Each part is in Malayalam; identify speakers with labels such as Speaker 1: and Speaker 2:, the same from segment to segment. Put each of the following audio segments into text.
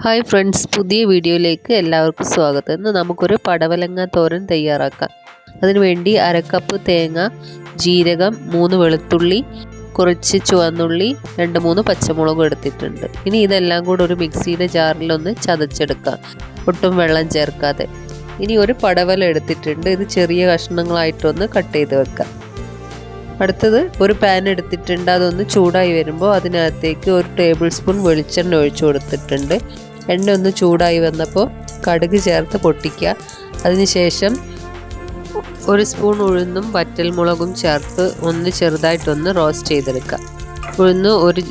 Speaker 1: ഹായ് ഫ്രണ്ട്സ്, പുതിയ വീഡിയോയിലേക്ക് എല്ലാവർക്കും സ്വാഗതം. ഇന്ന് നമുക്കൊരു പടവലങ്ങ തോരൻ തയ്യാറാക്കാം. അതിനുവേണ്ടി അരക്കപ്പ് തേങ്ങ, ജീരകം, 3 വെളുത്തുള്ളി, കുറച്ച് ചുവന്നുള്ളി, 2-3 പച്ചമുളക് എടുത്തിട്ടുണ്ട്. ഇനി ഇതെല്ലാം കൂടെ ഒരു മിക്സിയുടെ ജാറിലൊന്ന് ചതച്ചെടുക്കാം, ഒട്ടും വെള്ളം ചേർക്കാതെ. ഇനി ഒരു പടവല എടുത്തിട്ടുണ്ട്, ഇത് ചെറിയ കഷ്ണങ്ങളായിട്ടൊന്ന് കട്ട് ചെയ്ത് വെക്കാം. അടുത്തത് ഒരു പാൻ എടുത്തിട്ടുണ്ട്, അതൊന്ന് ചൂടായി വരുമ്പോൾ അതിനകത്തേക്ക് 1 ടേബിൾ സ്പൂൺ വെളിച്ചെണ്ണ ഒഴിച്ചു കൊടുത്തിട്ടുണ്ട്. എണ്ണ ഒന്ന് ചൂടായി വന്നപ്പോൾ കടുക് ചേർത്ത് പൊട്ടിക്കുക. അതിനുശേഷം 1 സ്പൂൺ ഉഴുന്നും വറ്റൽമുളകും ചേർത്ത് ഒന്ന് ചെറുതായിട്ടൊന്ന് റോസ്റ്റ് ചെയ്തെടുക്കുക. ഉഴുന്ന് ഒരു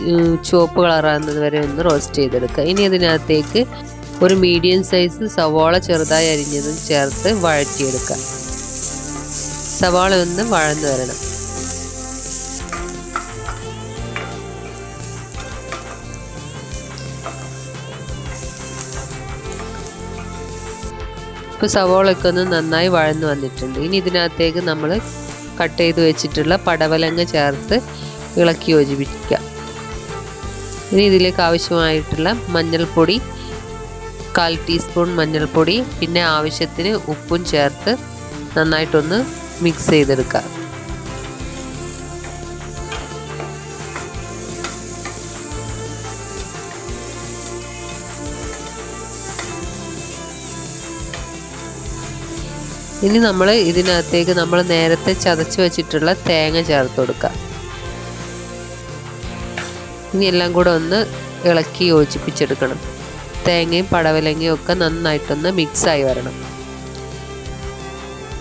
Speaker 1: ചുവപ്പ് കളറാകുന്നത് വരെ ഒന്ന് റോസ്റ്റ് ചെയ്തെടുക്കുക. ഇനി അതിനകത്തേക്ക് ഒരു മീഡിയം സൈസ് സവാള ചെറുതായി അരിഞ്ഞതും ചേർത്ത് വഴറ്റിയെടുക്കുക. സവാള ഒന്ന് വഴന്നു വരണം. ഇപ്പോൾ സവോളയൊക്കെ ഒന്ന് നന്നായി വഴന്നു വന്നിട്ടുണ്ട്. ഇനി ഇതിനകത്തേക്ക് നമ്മൾ കട്ട് ചെയ്ത് വെച്ചിട്ടുള്ള പടവലങ്ങ ചേർത്ത് ഇളക്കി യോജിപ്പിക്കുക. ഇനി ഇതിലേക്ക് ആവശ്യമായിട്ടുള്ള മഞ്ഞൾപ്പൊടി, 1/4 ടീസ്പൂൺ മഞ്ഞൾപ്പൊടി, പിന്നെ ആവശ്യത്തിന് ഉപ്പും ചേർത്ത് നന്നായിട്ടൊന്ന് മിക്സ് ചെയ്തെടുക്കുക. ഇനി നമ്മൾ ഇതിനകത്തേക്ക് നമ്മൾ നേരത്തെ ചതച്ച് വെച്ചിട്ടുള്ള തേങ്ങ ചേർത്ത് കൊടുക്കുക. ഇനി എല്ലാം കൂടെ ഒന്ന് ഇളക്കി യോജിപ്പിച്ചെടുക്കണം. തേങ്ങയും പടവലങ്ങയും ഒക്കെ നന്നായിട്ടൊന്ന് മിക്സായി വരണം.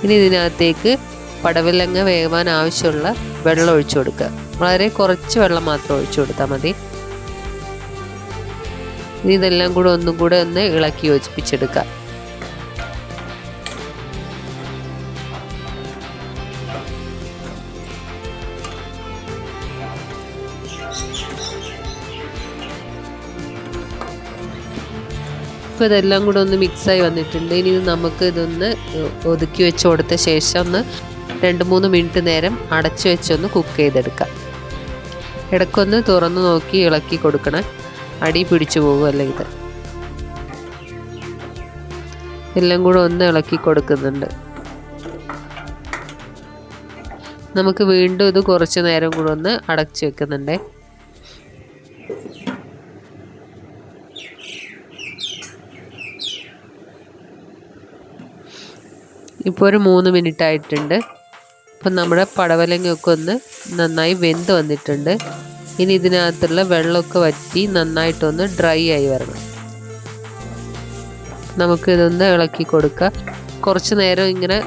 Speaker 1: ഇനി ഇതിനകത്തേക്ക് പടവലങ്ങ വേവാൻ ആവശ്യമുള്ള വെള്ളം ഒഴിച്ചു കൊടുക്കുക. വളരെ കുറച്ച് വെള്ളം മാത്രം ഒഴിച്ചു കൊടുത്താൽ മതി. ഇനി ഇതെല്ലാം കൂടെ ഒന്നും കൂടെ ഒന്ന് ഇളക്കി യോജിപ്പിച്ചെടുക്കുക. ഇപ്പോൾ ഇതെല്ലാം കൂടെ ഒന്ന് മിക്സായി വന്നിട്ടുണ്ട്. ഇനി നമുക്ക് ഇതൊന്ന് ഒതുക്കി വെച്ച് കൊടുത്ത ശേഷം ഒന്ന് 2-3 മിനിറ്റ് നേരം അടച്ചു വെച്ചൊന്ന് കുക്ക് ചെയ്തെടുക്കാം. ഇടയ്ക്കൊന്ന് തുറന്നു നോക്കി ഇളക്കി കൊടുക്കണം, അടി പിടിച്ചു പോകുമല്ലോ. ഇത് എല്ലാം കൂടെ ഒന്ന് ഇളക്കി കൊടുക്കുന്നുണ്ട്. നമുക്ക് വീണ്ടും ഇത് കുറച്ച് നേരം കൂടെ ഒന്ന് അടച്ചു വെക്കുന്നുണ്ട്. ഇപ്പോൾ ഒരു 3 മിനിറ്റ് ആയിട്ടുണ്ട്. അപ്പം നമ്മുടെ പടവലങ്ങയൊക്കെ ഒന്ന് നന്നായി വെന്ത് വന്നിട്ടുണ്ട്. ഇനി ഇതിനകത്തുള്ള വെള്ളമൊക്കെ വറ്റി നന്നായിട്ടൊന്ന് ഡ്രൈ ആയി വരണം. നമുക്കിതൊന്ന് ഇളക്കി കൊടുക്കുക. കുറച്ച് നേരം ഇങ്ങനെ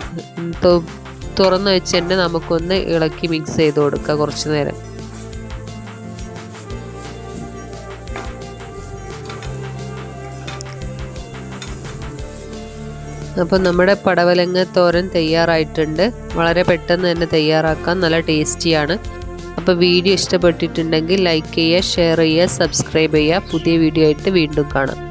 Speaker 1: തുറന്ന് വെച്ച് തന്നെ നമുക്കൊന്ന് ഇളക്കി മിക്സ് ചെയ്ത് കൊടുക്കുക കുറച്ച് നേരം. അപ്പോൾ നമ്മുടെ പടവലങ്ങ തോരൻ തയ്യാറായിട്ടുണ്ട്. വളരെ പെട്ടെന്ന് തന്നെ തയ്യാറാക്കാൻ, നല്ല ടേസ്റ്റിയാണ്. അപ്പോൾ വീഡിയോ ഇഷ്ടപ്പെട്ടിട്ടുണ്ടെങ്കിൽ ലൈക്ക് ചെയ്യുക, ഷെയർ ചെയ്യുക, സബ്സ്ക്രൈബ് ചെയ്യുക. പുതിയ വീഡിയോ ആയിട്ട് വീണ്ടും കാണാം.